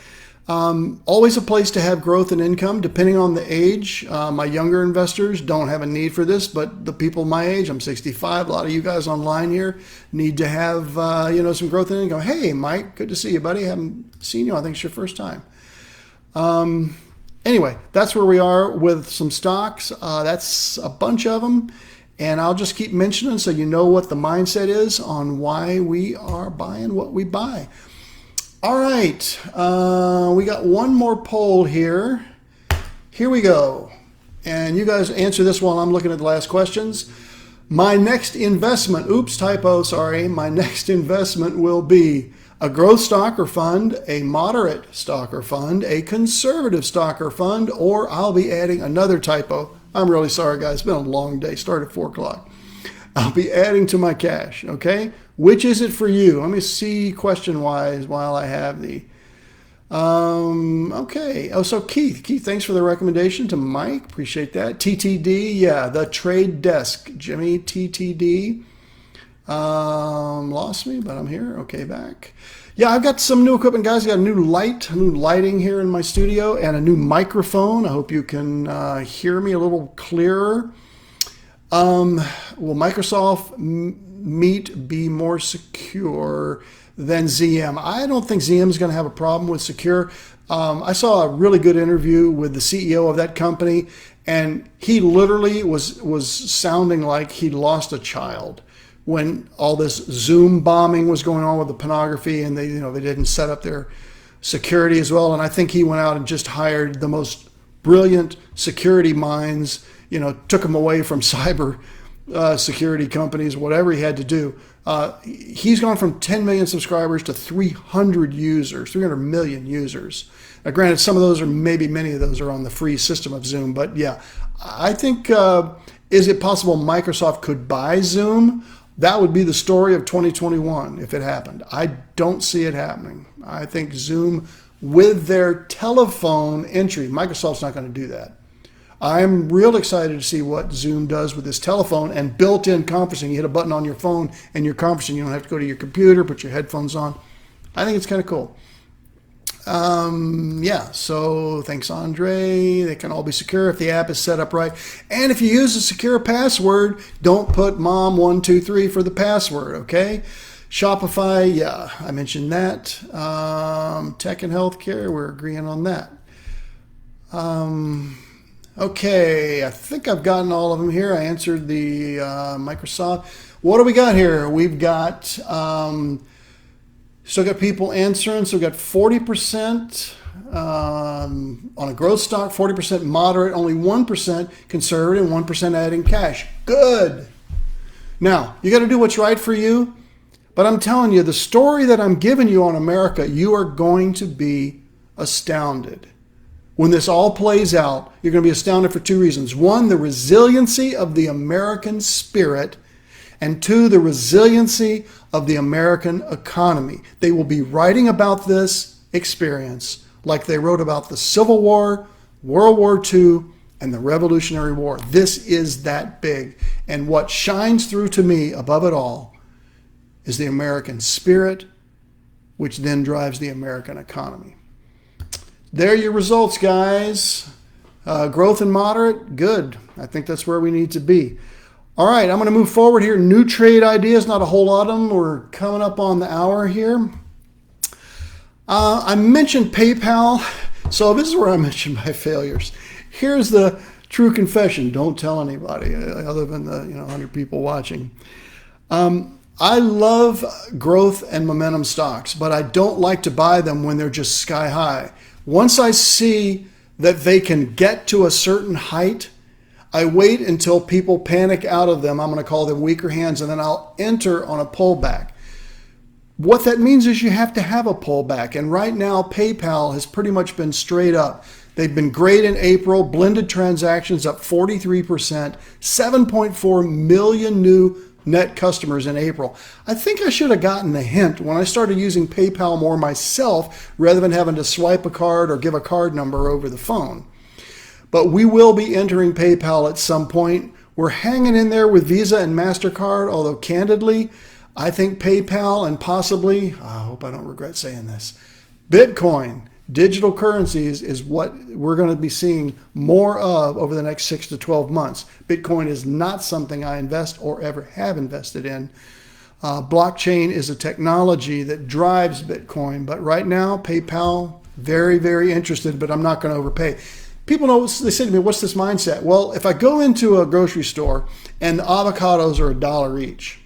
Always a place to have growth and income, depending on the age. My younger investors don't have a need for this, but the people my age, I'm 65, a lot of you guys online here need to have, some growth and income. Hey, Mike, good to see you, buddy. Haven't seen you. I think it's your first time. Anyway, that's where we are with some stocks. That's a bunch of them. And I'll just keep mentioning so you know what the mindset is on why we are buying what we buy. All right, we got one more poll here. Here we go. And you guys answer this while I'm looking at the last questions. My next investment, my next investment will be a growth stock or fund, a moderate stock or fund, a conservative stock or fund, or I'll be adding another typo. I'm really sorry, guys. It's been a long day. Started at 4 o'clock. I'll be adding to my cash, okay? Which is it for you? Let me see question-wise while I have the... Okay. Oh, so Keith, thanks for the recommendation to Mike. Appreciate that. TTD, yeah, the trade desk. Jimmy, TTD. Lost me, but I'm here. Okay, back. Yeah, I've got some new equipment, guys. I got a new lighting here in my studio, and a new microphone. I hope you can hear me a little clearer. Will Microsoft Meet be more secure than ZM? I don't think ZM is going to have a problem with secure. I saw a really good interview with the CEO of that company, and he literally was sounding like he lost a child when all this Zoom bombing was going on with the pornography, and they didn't set up their security as well. And I think he went out and just hired the most brilliant security minds, took them away from cyber security companies, whatever he had to do. He's gone from 10 million subscribers to 300 million users. Now, granted, some of those many of those are on the free system of Zoom, but yeah, I think, is it possible Microsoft could buy Zoom? That would be the story of 2021 if it happened. I don't see it happening. I think Zoom, with their telephone entry, Microsoft's not going to do that. I'm real excited to see what Zoom does with this telephone and built-in conferencing. You hit a button on your phone and you're conferencing. You don't have to go to your computer, put your headphones on. I think it's kind of cool. Yeah, so thanks, Andre. They can all be secure if the app is set up right. And if you use a secure password, don't put mom123 for the password, okay? Shopify, yeah, I mentioned that. Tech and healthcare, we're agreeing on that. Okay, I think I've gotten all of them here. I answered the Microsoft. What do we got here? We've got, still got people answering. So we've got 40% on a growth stock, 40% moderate, only 1% conservative, 1% adding cash. Good. Now, you got to do what's right for you. But I'm telling you, the story that I'm giving you on America, you are going to be astounded. When this all plays out, you're going to be astounded for 2 reasons. 1, the resiliency of the American spirit, and 2, the resiliency of the American economy. They will be writing about this experience like they wrote about the Civil War, World War II, and the Revolutionary War. This is that big. And what shines through to me above it all is the American spirit, which then drives the American economy. There are your results, guys. Growth and moderate, good. I think that's where we need to be. All right, I'm going to move forward here. New trade ideas, not a whole lot of them. We're coming up on the hour here. I mentioned PayPal. So this is where I mentioned my failures. Here's the true confession. Don't tell anybody other than the 100 people watching. I love growth and momentum stocks, but I don't like to buy them when they're just sky high. Once I see that they can get to a certain height, I wait until people panic out of them. I'm going to call them weaker hands, and then I'll enter on a pullback. What that means is you have to have a pullback. And right now, PayPal has pretty much been straight up. They've been great in April. Blended transactions up 43%, 7.4 million new net customers in April. I think I should have gotten the hint when I started using PayPal more myself rather than having to swipe a card or give a card number over the phone. But we will be entering PayPal at some point. We're hanging in there with Visa and MasterCard, although candidly, I think PayPal and possibly, I hope I don't regret saying this, Bitcoin, digital currencies is what we're going to be seeing more of over the next 6 to 12 months. Bitcoin is not something I invest or ever have invested in. Blockchain is a technology that drives Bitcoin, but right now, PayPal, very, very interested, but I'm not going to overpay. People know, they say to me, what's this mindset? Well, if I go into a grocery store and the avocados are $1 each,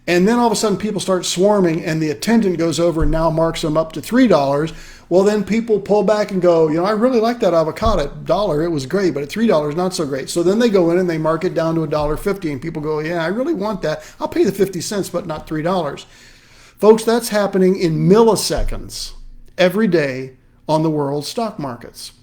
and then all of a sudden people start swarming and the attendant goes over and now marks them up to $3, well, then people pull back and go, I really like that avocado. At $1, it was great, but at $3, not so great. So then they go in and they mark it down to $1.50 and people go, yeah, I really want that. I'll pay the 50 cents, but not $3. Folks, that's happening in milliseconds every day on the world's stock markets.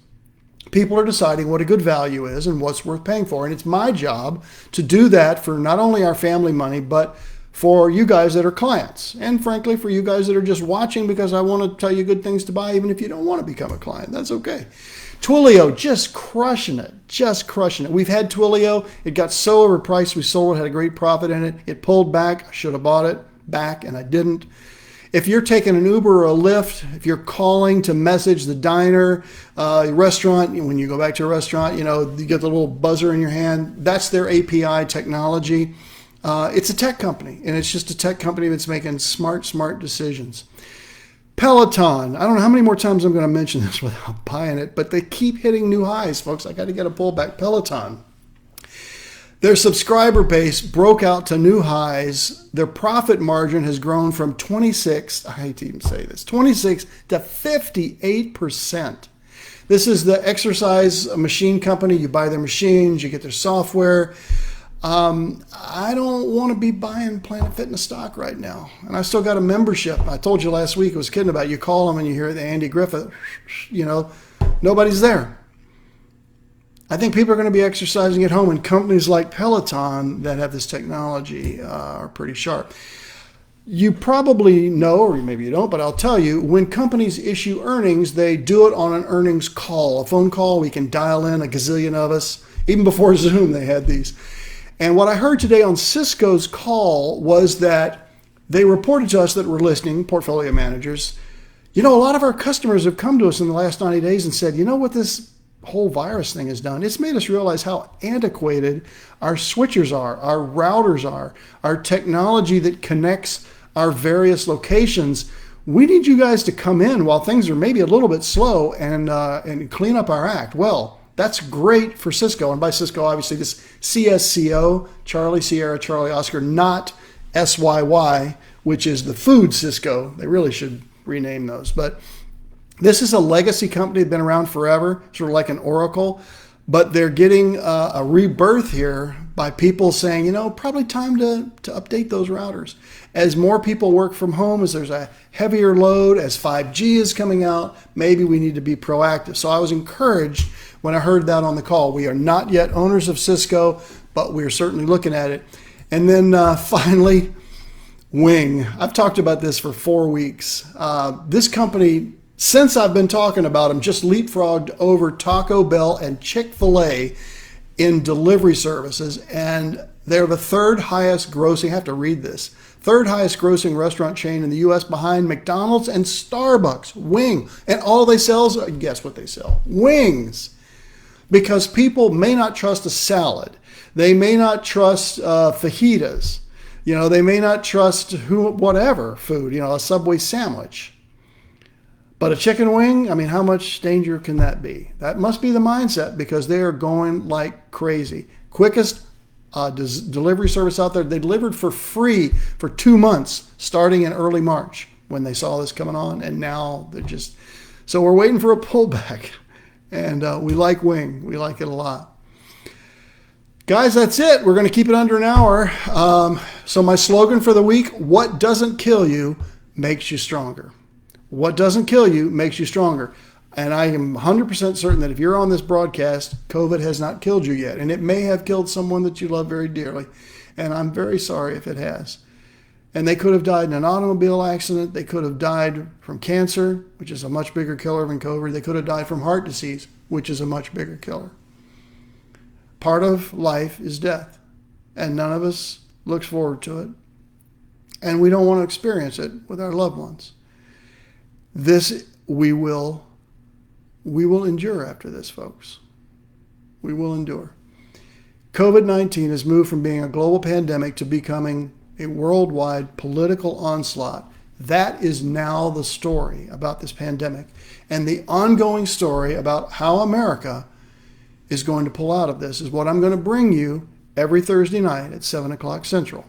People are deciding what a good value is and what's worth paying for. And it's my job to do that for not only our family money, but for you guys that are clients. And frankly, for you guys that are just watching because I want to tell you good things to buy, even if you don't want to become a client. That's okay. Twilio, just crushing it. Just crushing it. We've had Twilio. It got so overpriced. We sold it, had a great profit in it. It pulled back. I should have bought it back, and I didn't. If you're taking an Uber or a Lyft, if you're calling to message the diner, restaurant, when you go back to a restaurant, you get the little buzzer in your hand. That's their API technology. It's a tech company, and it's just a tech company that's making smart decisions. Peloton. I don't know how many more times I'm going to mention this without buying it, but they keep hitting new highs, folks. I got to get a pullback. Peloton. Their subscriber base broke out to new highs. Their profit margin has grown from 26 to 58%. This is the exercise machine company. You buy their machines, you get their software. I don't want to be buying Planet Fitness stock right now. And I still got a membership. I told you last week, I was kidding about it. You call them and you hear the Andy Griffith, nobody's there. I think people are going to be exercising at home, and companies like Peloton that have this technology are pretty sharp. You probably know, or maybe you don't, but I'll tell you, when companies issue earnings, they do it on an earnings call, a phone call. We can dial in, a gazillion of us. Even before Zoom, they had these. And what I heard today on Cisco's call was that they reported to us that were listening, portfolio managers, a lot of our customers have come to us in the last 90 days and said, what this whole virus thing has done? It's made us realize how antiquated our switchers are, our routers are, our technology that connects our various locations. We need you guys to come in while things are maybe a little bit slow and clean up our act. Well, that's great for Cisco. And by Cisco, obviously, this CSCO, Charlie Sierra, Charlie Oscar, not SYY, which is the food Cisco. They really should rename those. But this is a legacy company that's been around forever, sort of like an Oracle, but they're getting a rebirth here by people saying, probably time to update those routers. As more people work from home, as there's a heavier load, as 5G is coming out, maybe we need to be proactive. So I was encouraged when I heard that on the call. We are not yet owners of Cisco, but we're certainly looking at it. And then finally, Wing. I've talked about this for 4 weeks. This company, since I've been talking about them, just leapfrogged over Taco Bell and Chick-fil-A in delivery services. And they're the third highest grossing, I have to read this, third highest grossing restaurant chain in the U.S. behind McDonald's and Starbucks. Wing. And all they sell is, guess what they sell? Wings. Because people may not trust a salad. They may not trust fajitas. They may not trust whatever food, a Subway sandwich. But a chicken wing, how much danger can that be? That must be the mindset, because they are going like crazy. Quickest delivery service out there. They delivered for free for 2 months, starting in early March when they saw this coming on. And now they're so we're waiting for a pullback. And we like Wing. We like it a lot. Guys, that's it. We're going to keep it under an hour. So my slogan for the week, what doesn't kill you makes you stronger. What doesn't kill you makes you stronger. And I am 100% certain that if you're on this broadcast, COVID has not killed you yet. And it may have killed someone that you love very dearly. And I'm very sorry if it has. And they could have died in an automobile accident. They could have died from cancer, which is a much bigger killer than COVID. They could have died from heart disease, which is a much bigger killer. Part of life is death, and none of us looks forward to it. And we don't want to experience it with our loved ones. This we will endure after this, folks. We will endure. COVID-19 has moved from being a global pandemic to becoming a worldwide political onslaught. That is now the story about this pandemic, and the ongoing story about how America is going to pull out of this is what I'm going to bring you every Thursday night at 7 o'clock Central.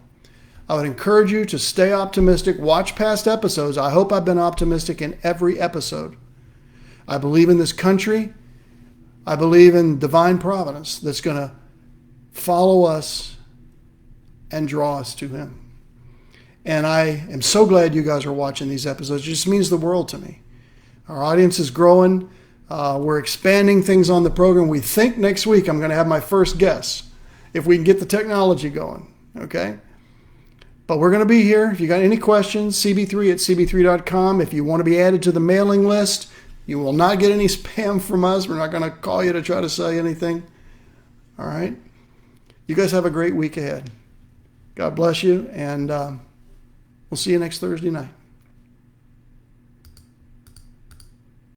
I would encourage you to stay optimistic. Watch past episodes. I hope I've been optimistic in every episode. I believe in this country. I believe in divine providence that's going to follow us and draw us to Him. And I am so glad you guys are watching these episodes. It just means the world to me. Our audience is growing. We're expanding things on the program. We think next week I'm going to have my first guest, if we can get the technology going. Okay? But we're going to be here. If you got any questions, CB3 at CB3.com. If you want to be added to the mailing list, you will not get any spam from us. We're not going to call you to try to sell you anything. All right? You guys have a great week ahead. God bless you, and we'll see you next Thursday night.